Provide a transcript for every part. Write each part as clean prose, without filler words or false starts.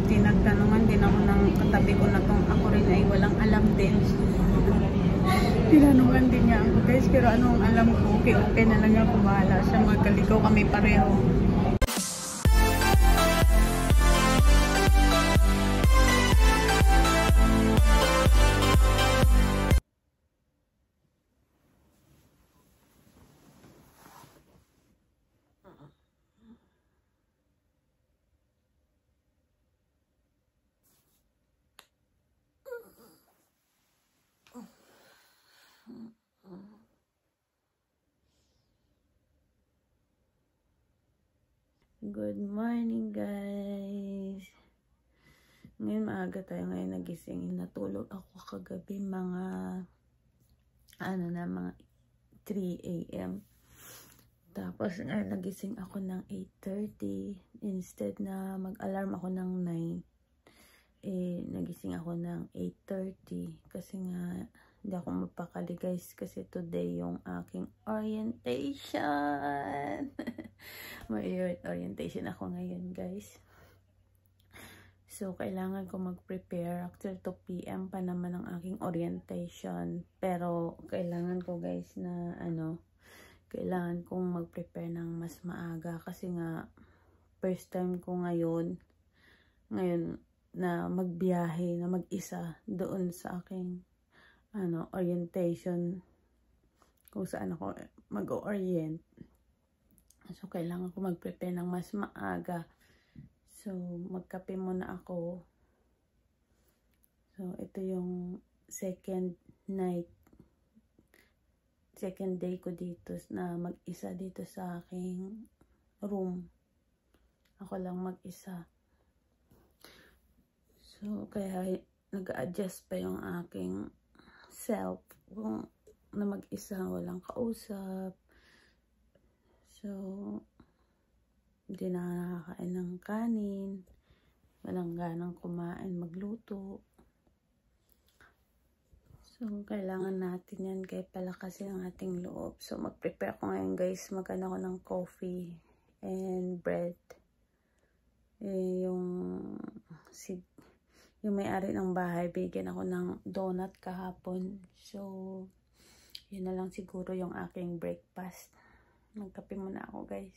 Tinagtanungan din ako ng katabi ko na tong ako rin ay walang alam din. Tinanungan din niya ako guys, pero anong alam ko, okay na lang ako, bahala siya, magkaligaw kami pareho. Good morning guys. Ngayon maaga tayo ngayon nagising. Natulog ako kagabi mga mga 3 AM. Tapos ngayon nagising ako ng 8:30 instead na mag-alarm ako ng 9. Nagising ako ng 8:30 kasi nga hindi ako mapakali guys kasi today yung aking orientation. May orientation ako ngayon guys. So kailangan ko mag-prepare. Actually 2 PM pa naman ang aking orientation. Pero kailangan ko guys na kailangan kong mag-prepare ng mas maaga kasi nga first time ko ngayon na magbiyahe na mag-isa doon sa aking orientation kung saan ako mag-orient. So kailangan ko mag-prepare ng mas maaga. So magkape muna ako. So ito yung second day ko dito na mag-isa dito sa aking room. Ako lang mag-isa. So kaya nag-adjust pa yung aking self kung na mag-isa, walang kausap. So hindi na nakakain ng kanin, walang ganang kumain, magluto. So kailangan natin yan kaya palakasin ang ating loob. So mag-prepare ko ngayon guys, magano ako ng coffee and bread. Yung may-ari ng bahay, bigyan ako ng donut kahapon. So, yun na lang siguro yung aking breakfast. Magkape muna ako guys.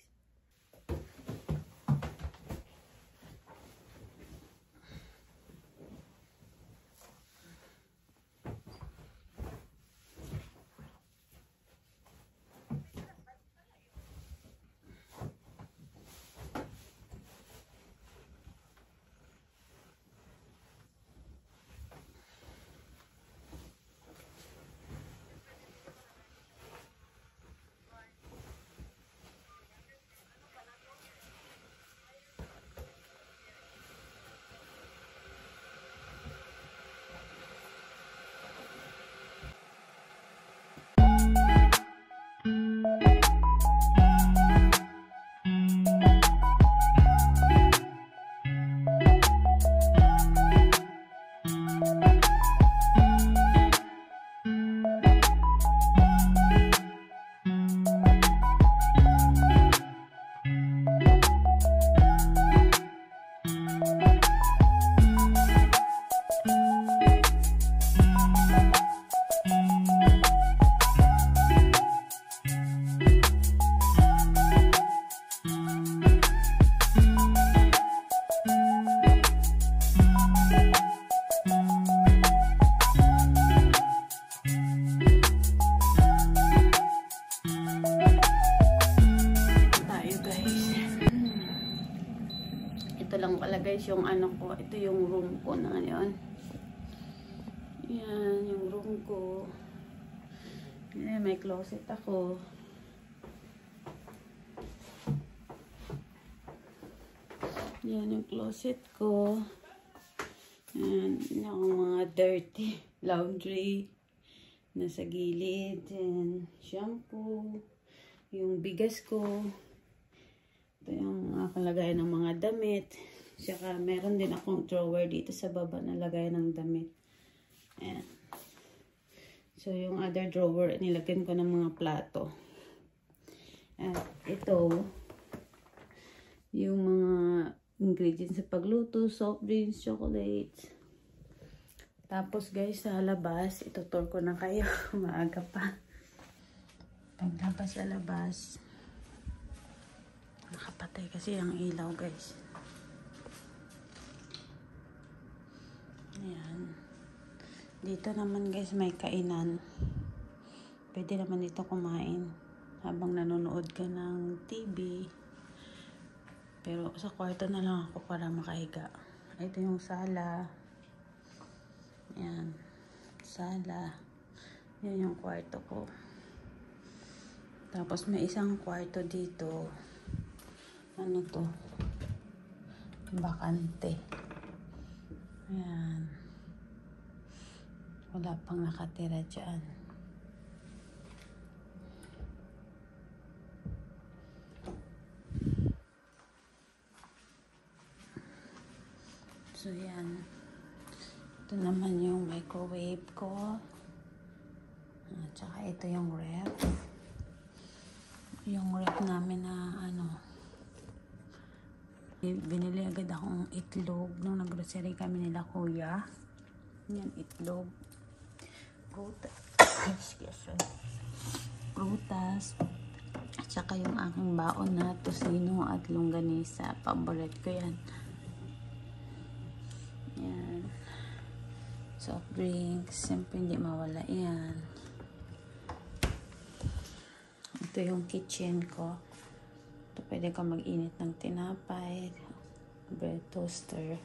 Guys, yung ko, ito yung room ko na ngayon. Yan, yung room ko. Yan, may closet ako. Yan yung closet ko. Yan, yung mga dirty laundry nasa gilid. Yan, shampoo. Yung bigas ko. Ito yung mga kalagayan ng mga damit. Saka meron din akong drawer dito sa baba na lagay ng damit. Ayan. So yung other drawer, nilagyan ko ng mga plato. At ito, yung mga ingredients sa pagluto, soft drinks, chocolates. Tapos guys, sa labas, itutur ko na kayo. Maaga pa. Paglabas sa labas, nakapatay kasi ang ilaw guys. Ayan. Dito naman guys may kainan. Pwede naman dito kumain habang nanonood ka ng TV. Pero sa kwarto na lang ako para makahiga. Ito yung sala. Ayan. Sala. Yan yung kwarto ko. Tapos may isang kwarto dito. Ano to? Bakante. Ayan. Wala pang nakatira dyan. So yan. Ito naman yung microwave ko. At saka ito yung ref. Yung ref namin na ano. Binili agad akong itlog nung nag-grocery kami nila kuya. Yan, itlog. Prutas. At saka yung aking baon na tocino at longganisa. Paborite ko yan. Yan. Soft drinks. Siyempre hindi mawala yan. Ito yung kitchen ko. Ito pwede ka mag-init ng tinapay. Bread toaster.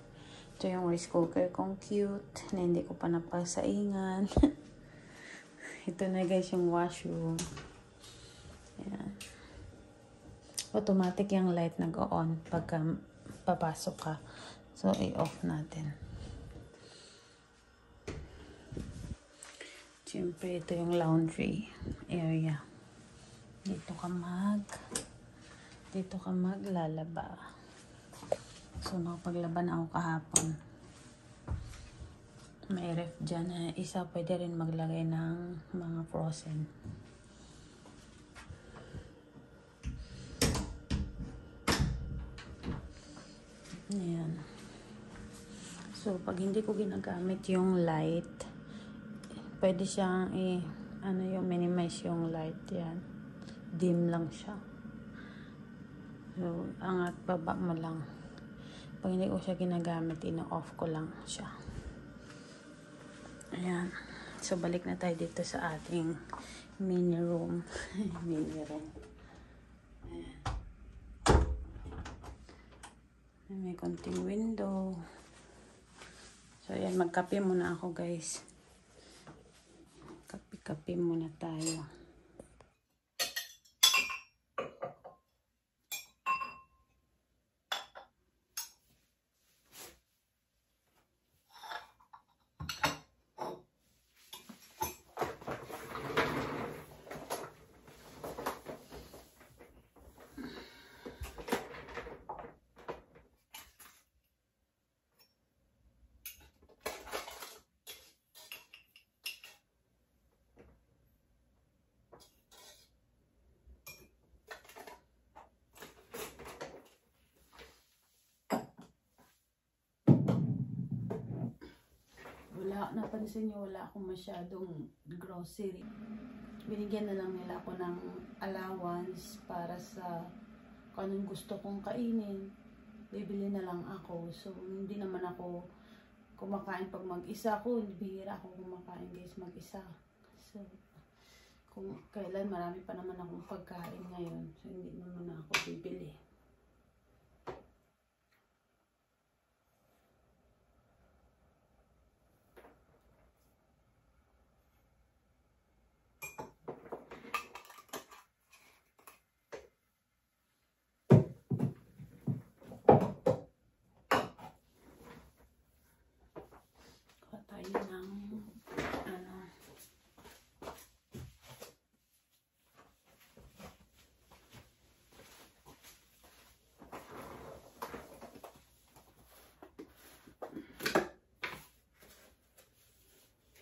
Ito yung rice cooker kong cute. Na hindi ko pa napasaingan. Ito na guys yung washroom. Yan. Automatic yung light nag-on pagka papasok ka. So, i-off natin. Siyempre, ito yung laundry area. Dito ka maglalaba. So, nakapaglaban ako kahapon. May ref dyan na isa. Pwede rin maglagay ng mga frozen. Ayan. So, pag hindi ko ginagamit yung light, pwede siyang minimize yung light. Yan. Dim lang siya. So, angat baba mo lang. Pag hindi ko siya ginagamit, ino-off ko lang siya. Ayan. So, balik na tayo dito sa ating mini room. Mini room. Ayan. May konting window. So, ayan. Magkape muna ako, guys. Kape muna tayo. Napansin niyo wala akong masyadong grocery. Binigyan na lang nila ako ng allowance para sa kung anong gusto kong kainin. Bibili na lang ako. So, hindi naman ako kumakain pag mag-isa ako. Bihira ako kumakain guys mag-isa. So, kung kailan marami pa naman akong pagkain ngayon. So, hindi naman ako bibili.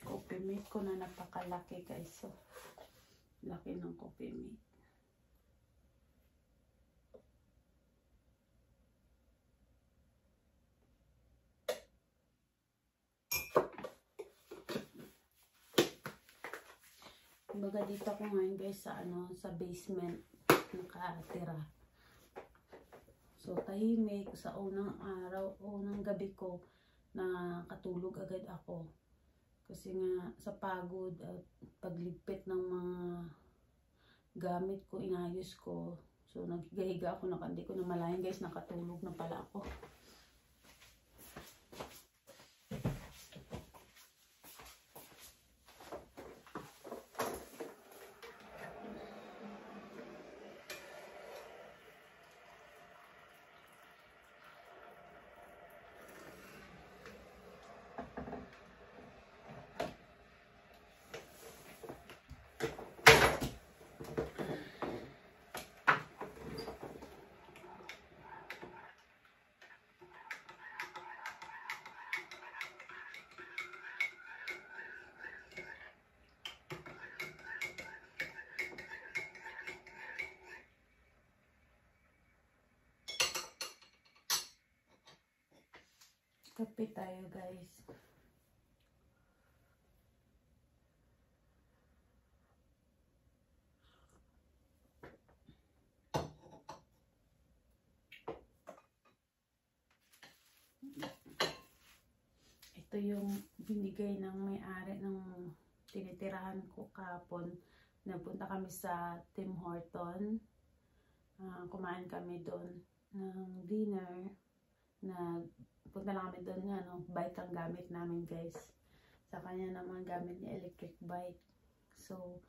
Coffee mate ko na napakalaki guys. So, laki ng coffee mate. Kumbaga dito ako ngayon guys sa sa basement nakatira. So tahimik sa unang araw, unang gabi ko nakatulog agad ako. Kasi nga sa pagod at pagligpit ng mga gamit ko, inayos ko. So naghiga ako, hindi ko na malayan guys, nakatulog na pala ako. Kape tayo guys. Ito yung binigay ng may-ari ng tinitirahan ko kapon. Napunta kami sa Tim Horton. Kumain kami doon ng dinner. Punta lang kami doon nga, bike ang gamit namin guys. Sa kanya naman gamit niya electric bike. So,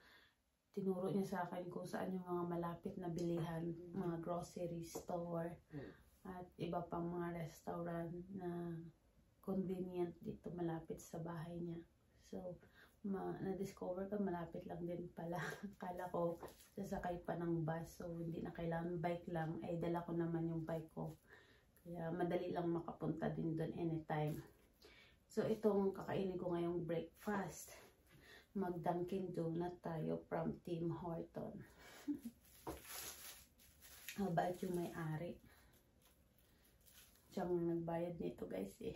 tinuro niya sa akin kung saan yung mga malapit na bilihan, mga grocery store, at iba pang mga restaurant na convenient dito malapit sa bahay niya. So, na-discover ko malapit lang din pala. Akala ko sasakay pa ng bus, so hindi na kailangan bike lang, ay dala ko naman yung bike ko. Kaya madali lang makapunta din doon anytime. So itong kakainin ko ngayong breakfast. Mag-Dunkin Donut tayo from Tim Horton. Mabait yung may-ari. Siyang nagbayad nito guys eh.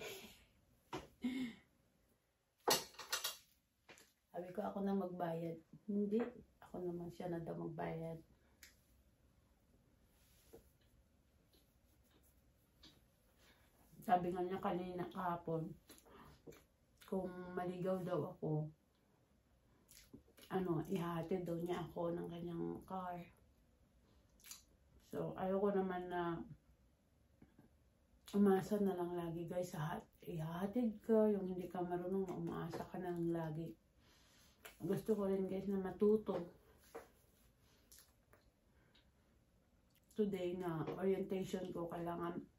Sabi ko ako na magbayad. Hindi. Ako naman siya na daw magbayad. Sabi nga niya kanina kahapon, kung maligaw daw ako, ihahatid daw niya ako ng kanyang car. So, ayoko naman na umasa na lang lagi guys. Ihahatid ka, yung hindi ka marunong na umasa ka na lang lagi. Gusto ko rin guys na matuto. Today na orientation ko, kailangan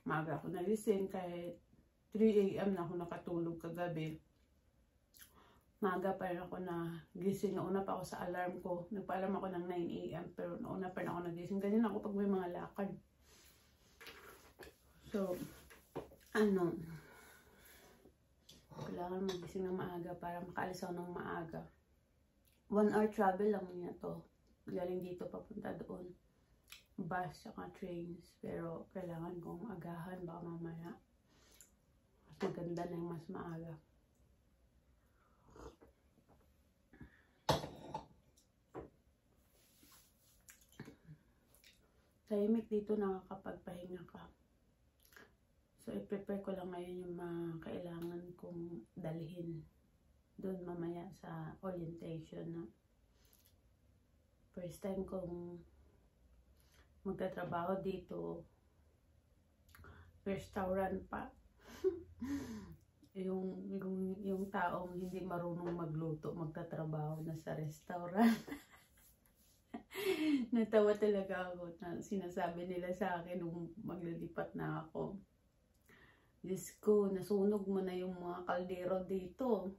maaga ako nagising kahit 3 AM na ako nakatulog kagabi. Maaga pa rin ako na gising. Nauna pa ako sa alarm ko. Nagpa-alarm ako ng 9 AM pero nauna pa rin ako nagising. Ganyan ako pag may mga lakad. So, kailangan magising ng maaga para makaalis ako ng maaga. 1 hour travel lang niya to. Galing dito papunta doon. Bus saka trains, pero kailangan kong agahan baka mamaya mas maganda na yung mas maaga. Tahimik dito, nakakapagpahinga ka. So i-prepare ko lang ngayon yung mga kailangan kong dalhin doon mamaya sa orientation na first time kong magtatrabaho dito. Restaurant pa. yung taong hindi marunong magluto, magtatrabaho na sa restaurant. Natawa talaga ako na sinasabi nila sa akin nung maglilipat na ako. Diyos ko, nasunog mo na yung mga kaldero dito.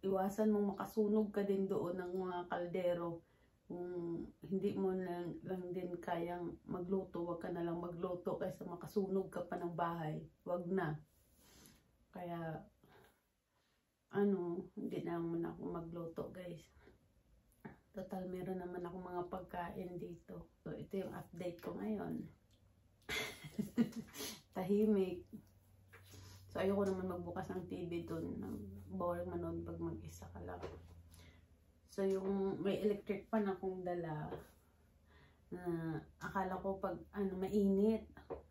Iwasan mong makasunog ka din doon ng mga kaldero. Kung hindi mo lang din kayang magluto, wag ka na lang magluto kaysa makasunog ka pa ng bahay. Wag na. Kaya, hindi naman ako magluto guys. Total, meron naman ako mga pagkain dito. So, ito yung update ko ngayon. Tahimik. So, ayoko naman magbukas ng TV doon. Boring manood pag mag-isa ka lang. So, yung may electric pan akong dala, akala ko pag mainit.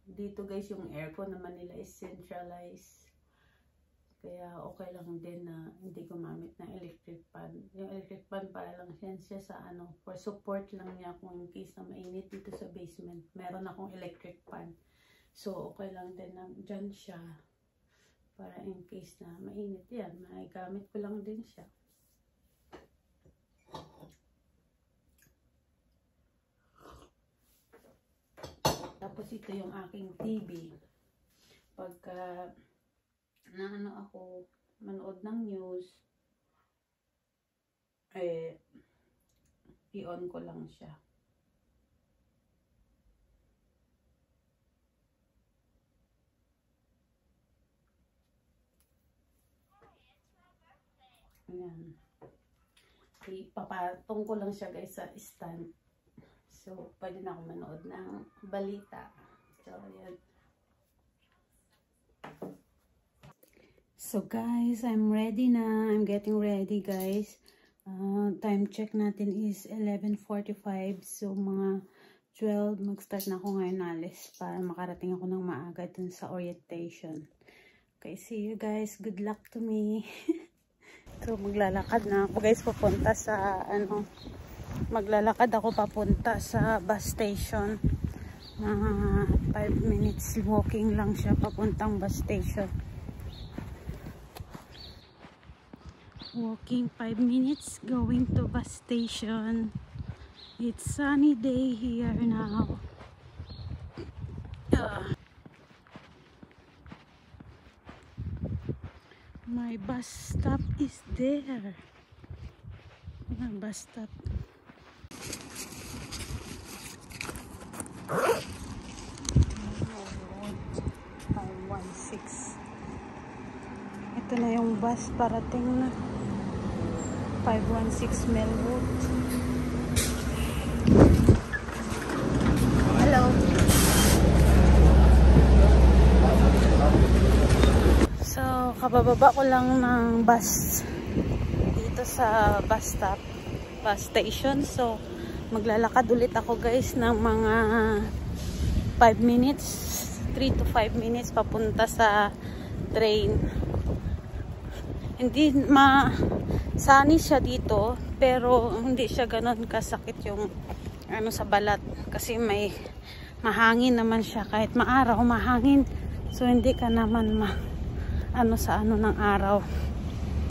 Dito guys, yung aircon naman nila is centralized. Kaya okay lang din na hindi gumamit ng electric pan. Yung electric pan para lang siya sa for support lang niya kung in case na mainit dito sa basement. Meron akong electric pan. So okay lang din na dyan siya. Para in case na mainit yan, gamit ko lang din siya. Tapos ito yung aking TV. Pagka ako manood ng news, i-on ko lang siya. Ayan. Ipapatong ko lang siya guys sa stand. So, pwede na ako manood ng balita. So, ayan. So guys, I'm ready na. I'm getting ready guys. Time check natin is 11:45. So mga 12 mag-start na ako ngayon alis para makarating ako ng maaga dun sa orientation. Okay, see you guys. Good luck to me. So maglalakad na ako guys papunta sa maglalakad ako papunta sa bus station. 5 minutes walking lang siya papuntang bus station. Walking 5 minutes going to bus station. It's sunny day here now. My bus stop is there. My bus stop. Ito na yung bus parating na. 516 Melwood. Hello. So, kabababa ko lang ng bus dito sa bus stop, bus station. So, maglalakad ulit ako guys ng mga 5 minutes, 3 to 5 minutes papunta sa train. Hindi sunny siya dito, pero hindi siya ganoon kasakit yung sa balat kasi may mahangin naman siya kahit maaraw, mahangin. So hindi ka naman sa ng araw.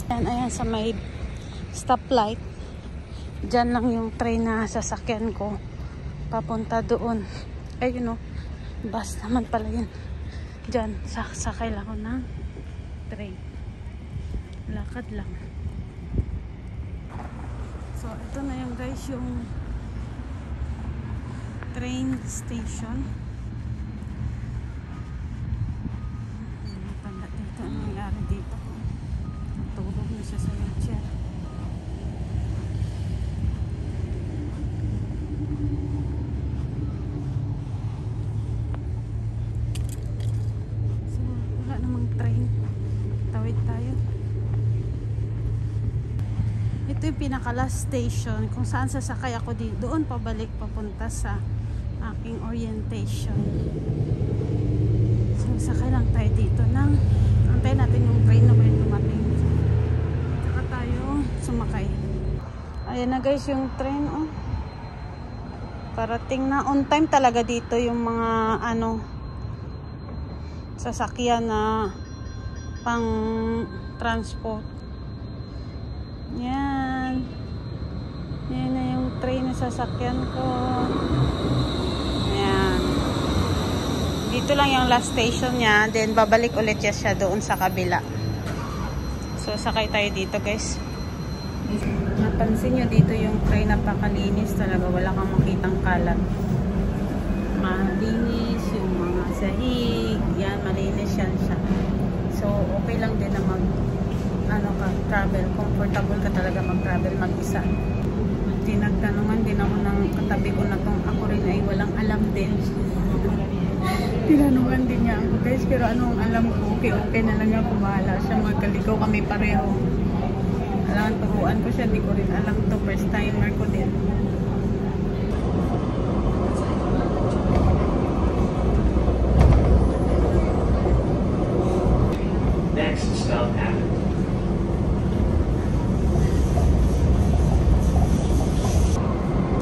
Ayan sa may stoplight. Diyan lang yung train na sasakyan ko papunta doon. Ayun bus naman pala yun. Diyan sakay lang ako ng train. Lakad lang. So, ito na yung guys yung train station. Tanda dito ang nangyari dito. Natulog na siya sa wheelchair. So, wala namang train. Tawid tayo. Ito yung pinaka last station kung saan sasakay ako dito. Doon pabalik papunta sa aking orientation. So sakay lang tayo dito antayin natin yung train na may dumating. Saka tayo sumakay. Ayan na guys yung train. Parating na. On time talaga dito yung mga sasakyan na pang transport. Yan na yung train na sasakyan ko. Yan. Dito lang yung last station niya. Then babalik ulit siya doon sa kabila. So sakay tayo dito guys. Napansin nyo dito yung train, napakalinis talaga. Wala kang makitang kalat. Malinis yung mga sahig. Yan, malinis yan siya. So okay lang din na travel, comfortable ka talaga mag-travel mag-isa. Tinagtanungan din ako ng katabi ko na ako rin ay walang alam din. Tinanungan din niya ako guys, pero anong alam ko, okay na lang ako, bahala siya, magkaligaw kami pareho. Kailangan turuan ko siya. Hindi ko rin alam to. First timer ko din. Next stop Avenue.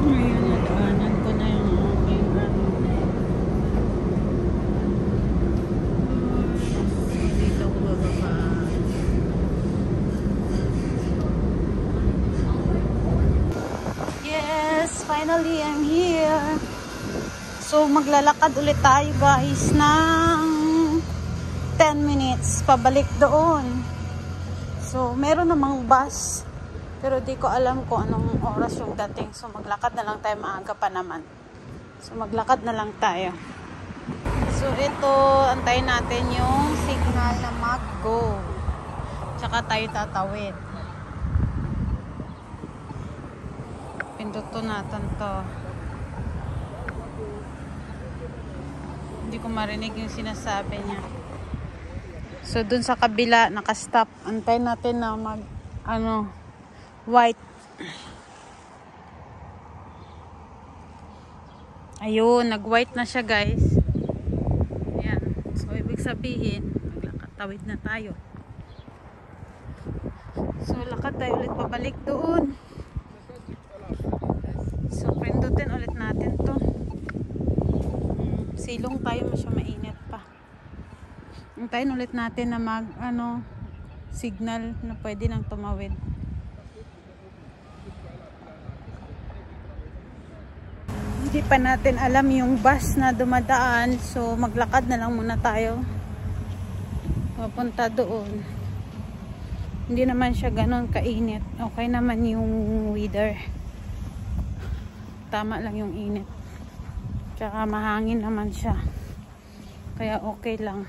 Ayun, nadaanan ko na yung aking dito ko bababa. Yes, finally I'm here. So maglalakad ulit tayo guys ng 10 minutes pabalik doon. So meron namang bus. Pero di ko alam kung anong oras yung dating. So maglakad na lang tayo, maaga pa naman. So maglakad na lang tayo. So ito, antayin natin yung signal na mag-go. Tsaka tayo tatawid. Pinduto natin to. Hindi ko marinig yung sinasabi niya. So dun sa kabila, nakastop. Antayin natin na mag, white. Ayun, nag-white na siya guys. Ayan. So, ibig sabihin, maglakad-tawid na tayo. So, lakad tayo ulit pabalik doon. So, pindutin ulit natin to. Silong tayo, masya mainit pa. Antayin ulit natin na mag, signal na pwede nang tumawid. Hindi pa natin alam yung bus na dumadaan, so maglakad na lang muna tayo papunta doon. Hindi naman siya ganon kainit, okay naman yung weather, tama lang yung init, tsaka mahangin naman siya, kaya okay lang.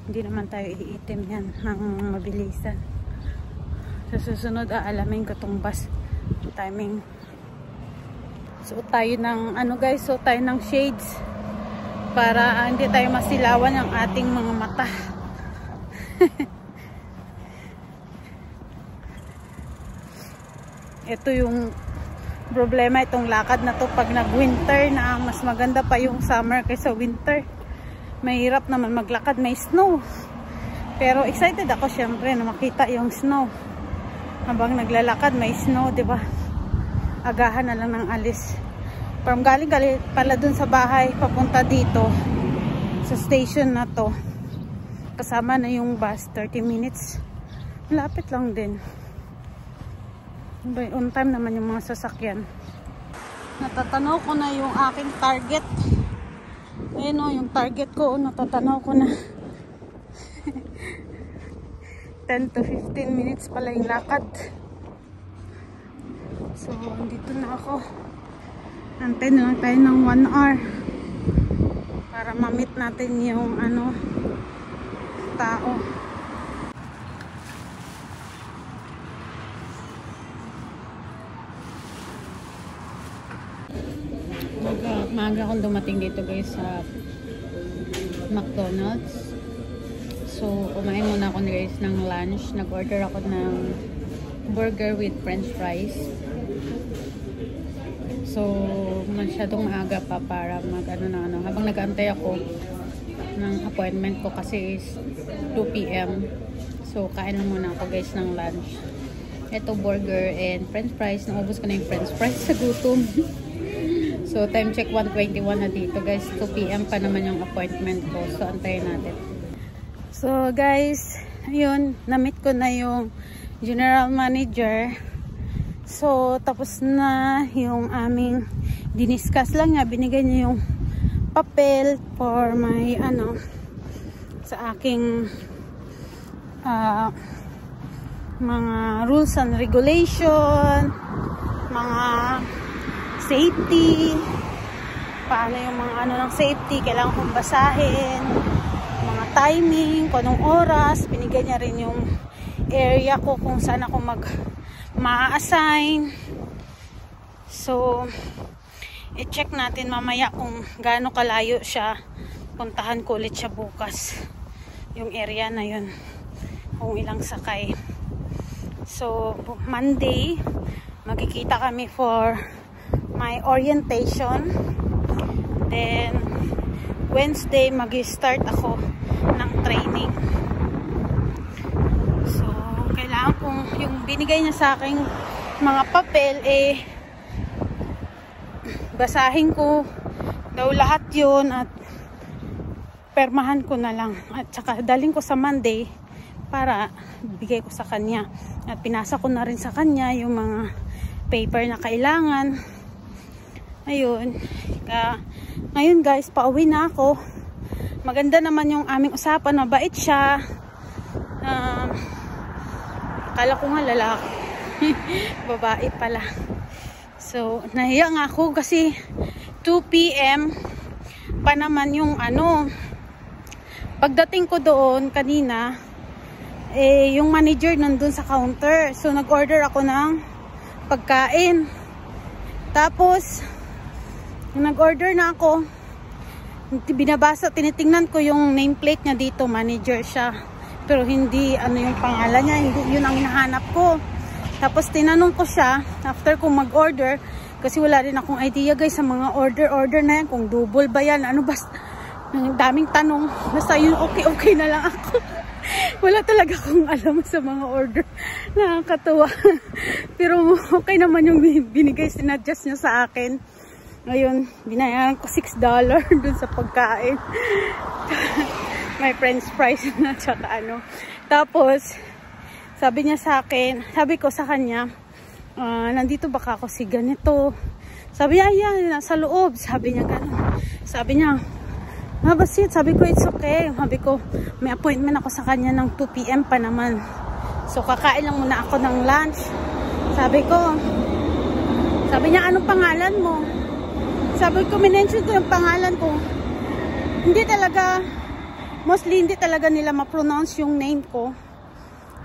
Hindi naman tayo iitim yan ng mabilisan. Sa susunod aalamin ko tong bus timing. So tayo ng guys, so tayo ng shades para hindi tayo masilawan ng ating mga mata. Ito yung problema, itong lakad na to pag nag-winter na. Mas maganda pa yung summer kaysa winter. Mahirap naman maglakad, may snow. Pero excited ako syempre na makita yung snow. Habang naglalakad may snow, 'di ba? Agahan na lang ng alis. From galing pala dun sa bahay papunta dito sa station na to, kasama na yung bus, 30 minutes. Malapit lang din. On time naman yung mga sasakyan. Natatanaw ko na yung aking target. Ayun o, yung target ko, natatanaw ko na. 10 to 15 minutes pala yung lakad. So, dito na ako. Antay na lang tayo ng 1 hour para ma-meet natin yung tao. Maaga akong dumating dito guys sa McDonald's. So, kumain muna ako guys ng lunch. Nag-order ako ng burger with french fries. So, masyadong maaga pa para habang nag-aantay ako ng appointment ko kasi is 2 PM. So, kain na muna ako guys ng lunch. Ito burger and french fries. Naubos ko na yung french fries sa gutom. So, time check 1:21 na dito guys. 2 PM pa naman yung appointment ko. So, antayin natin. So, guys, ayun, na-meet ko na yung general manager. So, tapos na yung aming diniscuss lang niya. Binigay niya yung papel for my sa aking mga rules and regulation, mga safety, paano yung mga ng safety, kailangan kong basahin, mga timing, kung anong oras. Binigay niya rin yung area ko kung saan ako ma-assign. So, i-check natin mamaya kung gaano kalayo siya. Puntahan ko ulit siya bukas. Yung area na yun. kung ilang sakay. So Monday magkikita kami for my orientation, then Wednesday mag-start ako ng training. So kailangan kong yung binigay niya sa akin mga papel basahin ko daw lahat yun at permahan ko na lang at saka daling ko sa Monday para bigay ko sa kanya at pinasa ko na rin sa kanya yung mga paper na kailangan. Ayun. Ngayon guys, pauwi na ako. Maganda naman yung aming usapan, mabait siya. Akala ko nga lalaki. Babae pala. So nahiya nga ako kasi 2 PM pa naman yung pagdating ko doon kanina, yung manager nandun sa counter. So nag-order ako ng pagkain. Tapos nag-order na ako. Tinitingnan ko yung nameplate niya dito, manager siya. Pero hindi yung pangalan niya, hindi yun ang hinahanap ko. Tapos tinanong ko siya after kong mag-order kasi wala rin akong idea guys sa mga order na yan, kung double ba yan, daming tanong. Basta yun, okay na lang ako. Wala talaga akong alam sa mga order. Nakakatuwa. Pero okay naman yung binigay, sinadjust niya sa akin. Ngayon, binayaran ko $6 dun sa pagkain. May french fries na tsaka Tapos, sabi niya sa akin, sabi ko sa kanya, nandito baka ako si ganito. Sabi niya, yeah, nasa loob. Sabi niya gano'n. Sabi niya, basit. Sabi ko, it's okay. Sabi ko, may appointment ako sa kanya ng 2 PM pa naman. So, kakain lang muna ako ng lunch. Sabi niya, anong pangalan mo? Sabi ko, minention ko yung pangalan ko. Mostly hindi talaga nila ma-pronounce yung name ko.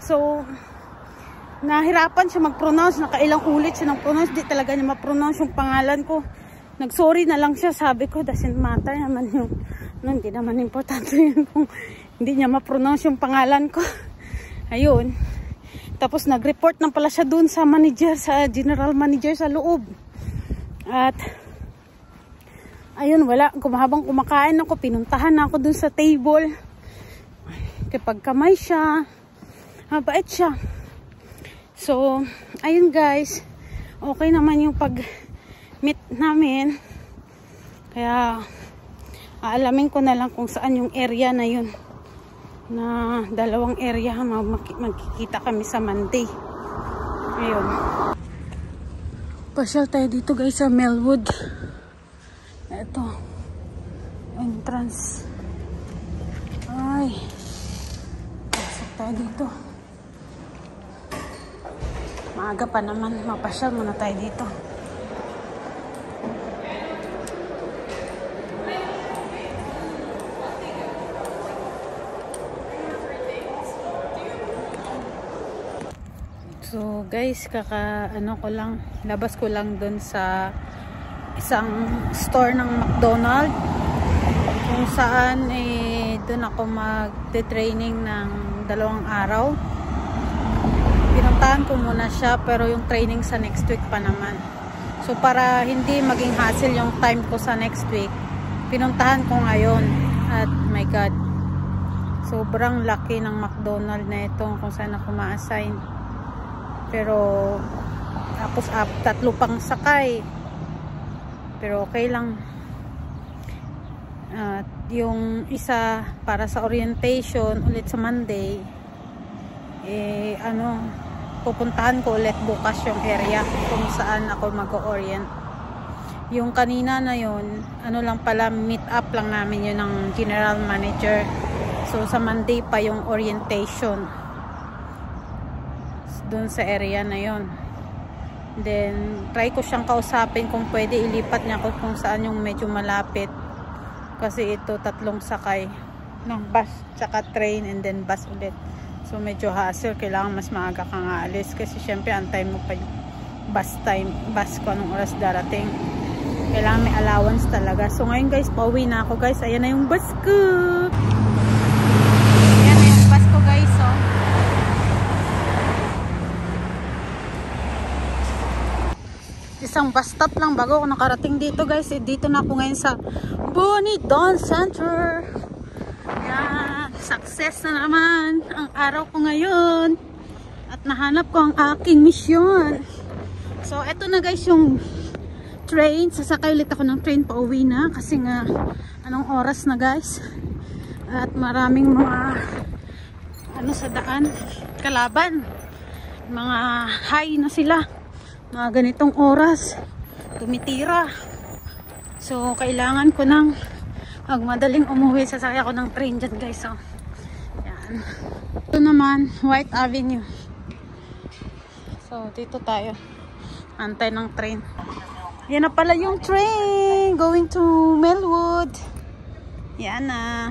So, nahirapan siya mag-pronounce. Nakailang ulit siya nag-pronounce. Hindi talaga niya ma-pronounce yung pangalan ko. Nag-sorry na lang siya. Sabi ko, doesn't matter naman yung hindi naman importante yun kung hindi niya ma-pronounce yung pangalan ko. Ayun. Tapos nag-report na pala siya dun sa manager, sa general manager sa loob. At ayun, wala. Habang kumakain ako, pinuntahan na ako dun sa table. Kapag kamay siya, mabait siya. So, ayun guys. Okay naman yung pag-meet namin. Kaya, aalamin ko na lang kung saan yung area na yun. Na dalawang area, magkikita kami sa Monday. Ayun. Pasyal tayo dito guys sa Melwood. Ito. Entrance. Ay. Pasok tayo dito. Maaga pa naman. Mapasyal muna tayo dito. So guys, labas ko lang dun sa isang store ng McDonald's kung saan dun ako mag-training ng 2 araw. Pinuntahan ko muna siya pero yung training sa next week pa naman. So para hindi maging hassle yung time ko sa next week, pinuntahan ko ngayon. At my God, sobrang laki ng McDonald's na ito kung saan ako ma-assign. Pero tapos 3 pang sakay. Pero okay lang. At yung isa para sa orientation ulit sa Monday, pupuntahan ko ulit bukas yung area kung saan ako mag-orient. Yung kanina na yun, lang pala, meet up lang namin yun ng general manager. So sa Monday pa yung orientation doon sa area na yon. Then try ko siyang kausapin kung pwede ilipat niya ako kung saan yung medyo malapit, kasi ito 3 sakay ng bus tsaka train and then bus ulit. So medyo hassle, kailangan mas maaga kang aalis kasi syempre antay mo pa yung bus ko anong oras darating. Kailangan may allowance talaga. So ngayon guys, pauwi na ako guys. Ayan na yung bus ko. Ayan na yung bus ko guys. So isang bus stop lang bago ako nakarating dito guys. Dito na ako ngayon sa Bonnie-Doon Center. Yan, success na naman ang araw ko ngayon. At nahanap ko ang aking misyon. So, eto na guys yung train. Sasakay ulit ako ng train pa uwi na. Kasi nga, anong oras na guys. At maraming mga sa daan, kalaban. Mga high na sila. Mga ganitong oras. Tumitira. So, kailangan ko ng madaling umuwi. Sasakay ako ng train dyan guys. So, yan. Ito naman, White Avenue. So, dito tayo. Antay ng train. Yan na pala yung train. Going to Melwood. Yan na.